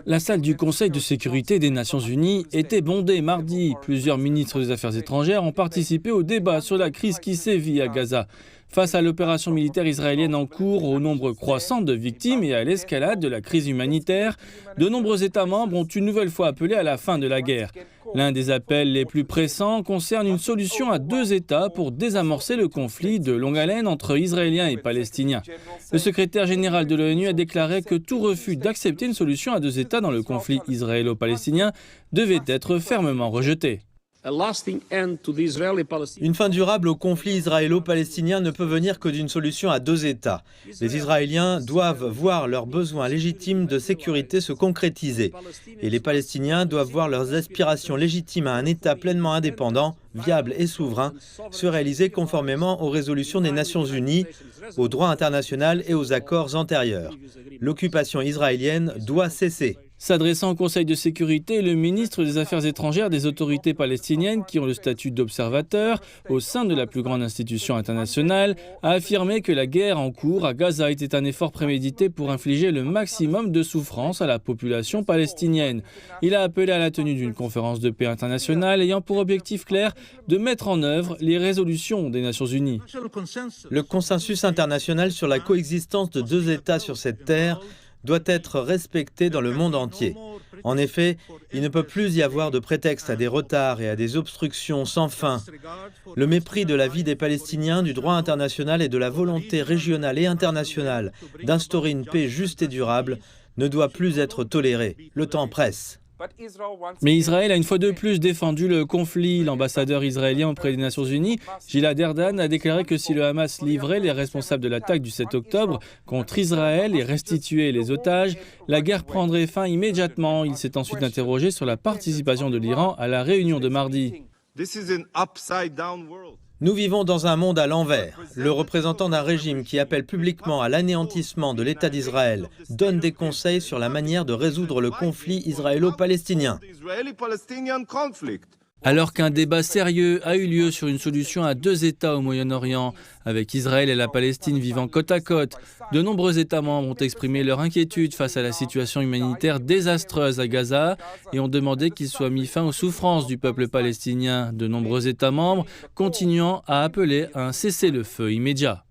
La salle du Conseil de sécurité des Nations Unies était bondée mardi. Plusieurs ministres des Affaires étrangères ont participé au débat sur la crise qui sévit à Gaza. Face à l'opération militaire israélienne en cours, au nombre croissant de victimes et à l'escalade de la crise humanitaire, de nombreux États membres ont une nouvelle fois appelé à la fin de la guerre. L'un des appels les plus pressants concerne une solution à deux États pour désamorcer le conflit de longue haleine entre Israéliens et Palestiniens. Le secrétaire général de l'ONU a déclaré que tout refus d'accepter une solution à deux États dans le conflit israélo-palestinien devait être fermement rejeté. Une fin durable au conflit israélo-palestinien ne peut venir que d'une solution à deux États. Les Israéliens doivent voir leurs besoins légitimes de sécurité se concrétiser. Et les Palestiniens doivent voir leurs aspirations légitimes à un État pleinement indépendant, viable et souverain se réaliser conformément aux résolutions des Nations Unies, au droit international et aux accords antérieurs. L'occupation israélienne doit cesser. S'adressant au Conseil de sécurité, le ministre des Affaires étrangères des autorités palestiniennes qui ont le statut d'observateur au sein de la plus grande institution internationale a affirmé que la guerre en cours à Gaza était un effort prémédité pour infliger le maximum de souffrance à la population palestinienne. Il a appelé à la tenue d'une conférence de paix internationale ayant pour objectif clair de mettre en œuvre les résolutions des Nations Unies. Le consensus international sur la coexistence de deux États sur cette terre doit être respecté dans le monde entier. En effet, il ne peut plus y avoir de prétexte à des retards et à des obstructions sans fin. Le mépris de la vie des Palestiniens, du droit international et de la volonté régionale et internationale d'instaurer une paix juste et durable ne doit plus être toléré. Le temps presse. Mais Israël a une fois de plus défendu le conflit. L'ambassadeur israélien auprès des Nations Unies, Gilad Erdan, a déclaré que si le Hamas livrait les responsables de l'attaque du 7 octobre contre Israël et restituait les otages, la guerre prendrait fin immédiatement. Il s'est ensuite interrogé sur la participation de l'Iran à la réunion de mardi. Nous vivons dans un monde à l'envers. Le représentant d'un régime qui appelle publiquement à l'anéantissement de l'État d'Israël donne des conseils sur la manière de résoudre le conflit israélo-palestinien. Alors qu'un débat sérieux a eu lieu sur une solution à deux États au Moyen-Orient, avec Israël et la Palestine vivant côte à côte, de nombreux États membres ont exprimé leur inquiétude face à la situation humanitaire désastreuse à Gaza et ont demandé qu'il soit mis fin aux souffrances du peuple palestinien. De nombreux États membres continuant à appeler à un cessez-le-feu immédiat.